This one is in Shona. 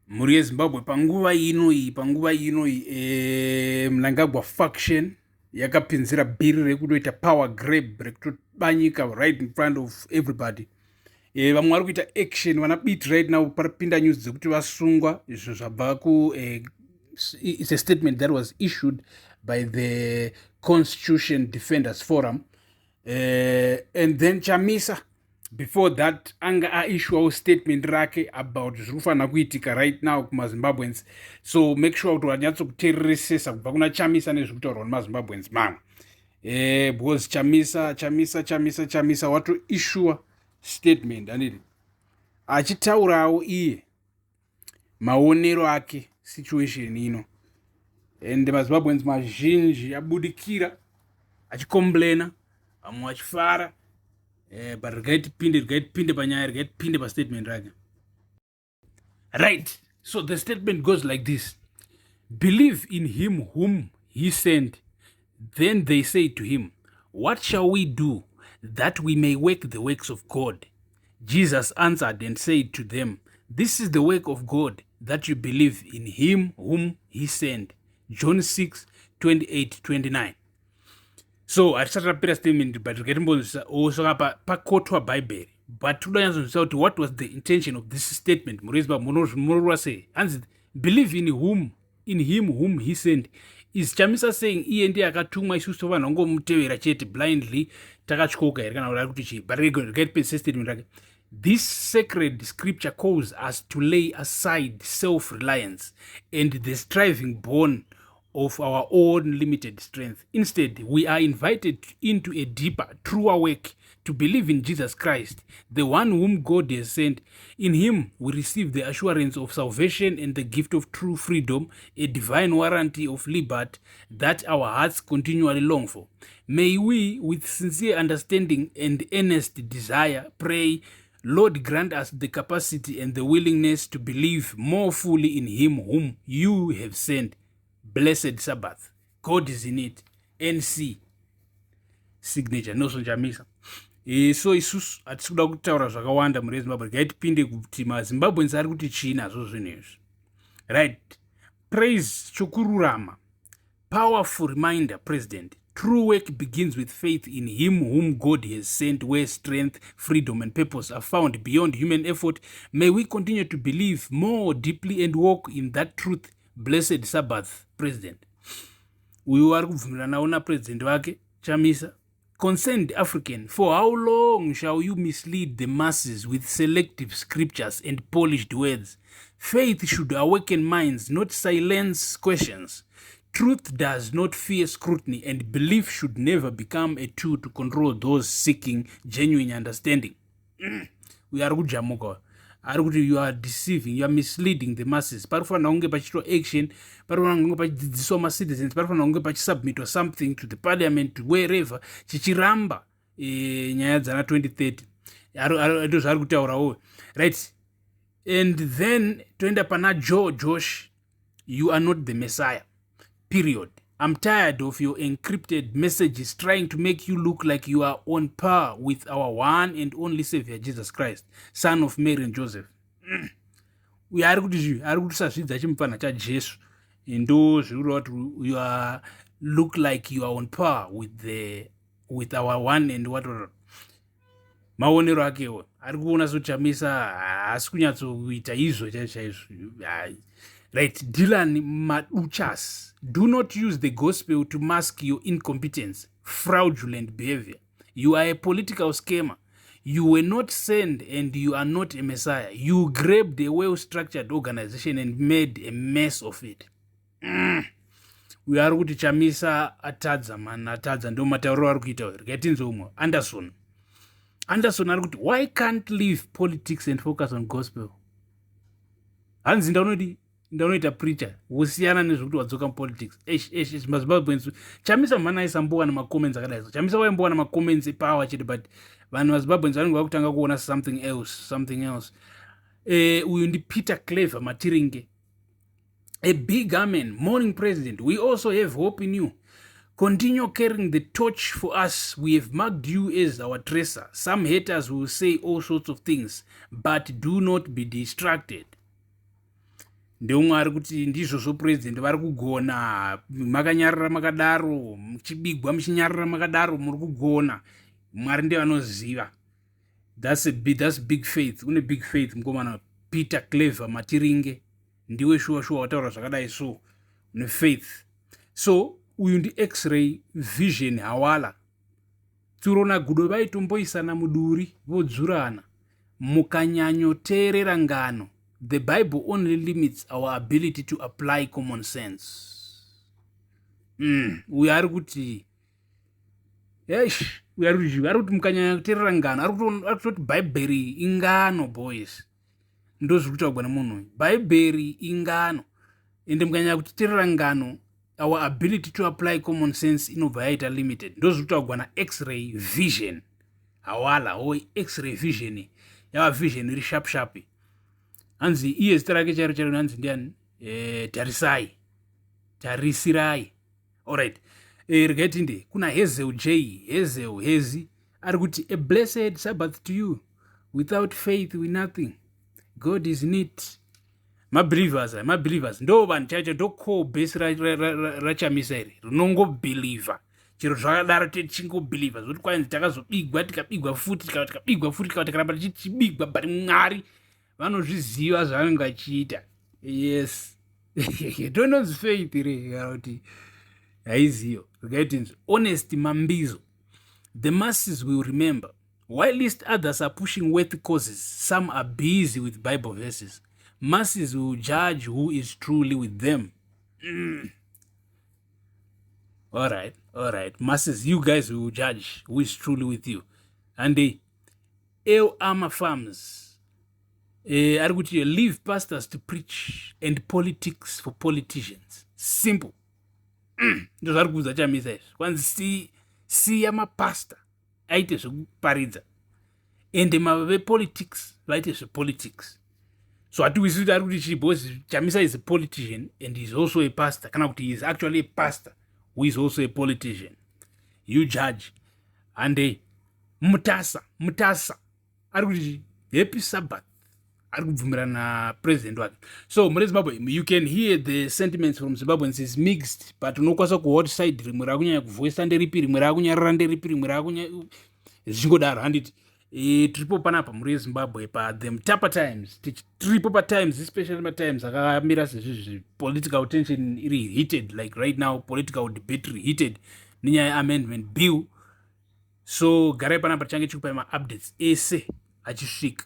mhuri yezimbabwe panguva inoi mnangagwa faction yakapinzira bhiri rekutoita power grab rekutobanyika right in front of everybody. Vamwe vari kuita action vana beat right now paripinda news dzekuti vasungwa. Izvo zvabva ku it's a statement that was issued by the Constitution Defenders Forum. And then Chamisa, before that, anga aissuewo statement rake about zvirikufanira kuitika right now kumazimbabweans. So make sure kuti wanyatsokuteeresesa kubva kuna Chamisa nezvirikutaurwa nemazimbabweans mamwe. Because Chamisa watoissue statement aniti achitaurawo iye maonero ake situation ino, and mazimbabweans mazhinji abudikira achikomblena, vamwe vachifara, but rigaitipinde panyaya, rigaitipinde pastatement rake. Right, so the statement goes like this: believe in him whom he sent. Then they say to him, what shall we do that we may work the works of God? Jesus answered and said to them, this is the work of God, that you believe in him whom he sent. John 6:28-29. So hatisatapera statement, but rikatimbosaka pakotwa bhaibheri, but toda nyanzonzisa kuti what was the intention of this statement. Murezba munorwa sei hanzi believe in him whom he sent. Is Chamisa saying iye ndiye akatumwa isusu vanhu vangomutevera chete blindly takatyoka here kana kuti chii? But get statement rake, this sacred scripture calls us to lay aside self-reliance and the striving born of our own limited strength. Instead, we are invited into a deeper, truer work to believe in Jesus Christ, the one whom God has sent. In him, we receive the assurance of salvation and the gift of true freedom, a divine warranty of liberty that our hearts continually long for. May we, with sincere understanding and earnest desire, pray, Lord, grant us the capacity and the willingness to believe more fully in him whom you have sent. Blessed Sabbath. God is in it. NC. Signature. Nelson Chamisa. So isusu hatisi kuda kutaura zvakawanda muri Zimbabwe. Gaitipinde kuti maZimbabweans ari kuti china zvinezvi. Right. Praise chokururama. Powerful reminder, President. True work begins with faith in him whom God has sent, where strength, freedom, and purpose are found beyond human effort. May we continue to believe more deeply and walk in that truth. Blessed Sabbath, President. Uyu ari kubvumirana nawo napresident wake Chamisa. Concerned African, for how long shall you mislead the masses with selective scriptures and polished words? Faith should awaken minds, not silence questions. Truth does not fear scrutiny, and belief should never become a tool to control those seeking genuine understanding. We are kujamuka. You are deceiving, you are misleading the masses. Parifana unge pachitwa action, parifana unge pachidzidziswa ma-citizens, parifana unge pachisubmit or something to the parliament, wherever, chichiramba nyaya dzana 2030. Ito zvari kutaurawo. Right? And then, toenda pana Josh, you are not the Messiah. Period. I'm tired of your encrypted messages trying to make you look like you are on par with our one and only Savior, Jesus Christ, son of Mary and Joseph. We are kutisazvidza chimufana chaJesu. Ndo zvikureva kuti you are look like you are on par with our one and whatever. Maonero akewo ari kuona kuti Chamisa haasi kunyatsokuita izvo chaizvo. Right, Dylan Maduchas, do not use the gospel to mask your incompetence, fraudulent behavior. You are a political scammer. You were not sent and you are not a Messiah. You grabbed a well-structured organization and made a mess of it. We are kuti Chamisa atadza ndo matauro ari kuita here. Gatinzo umwe Anderson ari kuti why can't leave politics and focus on gospel? Hanzi ndaunoita preacher wosiyana nezvekuti wadzoka mupolitics. maZimbabweans Chamisa mhana aisambowana macomments akadai. Chamisa waimbowana macomments epower chete, but vanhu vaZimbabweans vanenge vakutanga kuona something else. Uyu ndi Peter Clever Matiringe. A big amen. Morning, President. We also have hope in you. Continue carrying the torch for us. We have marked you as our tracer. Some haters will say all sorts of things, but do not be distracted. ndeumwari kuti ndizvozvo president vari kugona, makanyarara makadaro, muchibigwa muchinyarara makadaro, muri kugona. Mwari ndiye vanoziva. That's big faith. Une big faith mukomana Peter Clever Matiringe, ndiwe shuwa wataura zvakadai so une faith. So uyu ndi x-ray vision hawala. Turona gudo vaitomboisana muduri vodzurana mukanyanyoteerera ngano. The Bible only limits our ability to apply common sense. Uyu ari kuti uyu ari kuti mukanyanyoteerera ngano, ari kutoti Bhaibheri ingano boys. Ndozviri kutaurwa nemunhu. Bhaibheri ingano. Ende mukanyanya kuteerera ngano, our ability to apply common sense inobva yaita limited. Ndozviri kutaurwa na x-ray vision hawala. X-ray vision yava vision iri sharp. Hanzi iye zita rake chairo hanzi ndiani? Tarisirai. Alright. Regaiti nde kuna Hezi ari kuti a blessed Sabbath to you. Without faith we nothing. God is neat. Mabelievers ndo vanhu chaicho ndo core base rachamisa iri rinongobhilivha chiro zvakadaro tichingobhilivha zvokuti kwanzi takazobigwa tikabigwa futi tikaramba tichibigwa but Mwari vanozviziva zvavanenge vachiita. Yes. Ndononzi faith iri kana kuti haiziyo. Rikaitinzi honest mambizo. The masses will remember. Whilst others are pushing worthy causes, some are busy with Bible verses. Masses will judge who is truly with them. All right. Masses, you guys will judge who is truly with you. And the Ama farms are going to leave pastors to preach and politics for politicians. Simple. Those are good. Chamisa Issues. See pastor. Aite zvokuparidza ende mave politics vaite zvepolitics. So hatiwisi kuti ari kuti chibhozi Chamisa is a politician and he is also a pastor, kana kuti he is actually a pastor who is also a politician. You judge. And mutasa ari kuti happy Sabbath ari kubvumirana na president wake. So muri Zimbabwe you can hear the sentiments from Zimbabweans is mixed, but unokwanisa kuhot side rimwe rakunyanya kuvoisa nderipi, rimwe rakunyarara nderipi, rimwe rakunyanya zvichingodaro. Handiti tiripo panapa muri Zimbabwe pa the Mtapa Times, tiripo pa Times, especially ma Times akamira sezvizvi political tension iri heated, like right now political debate heated nenyaya amendment bill. So garai panapa change chikupa ma updates ese achisvika.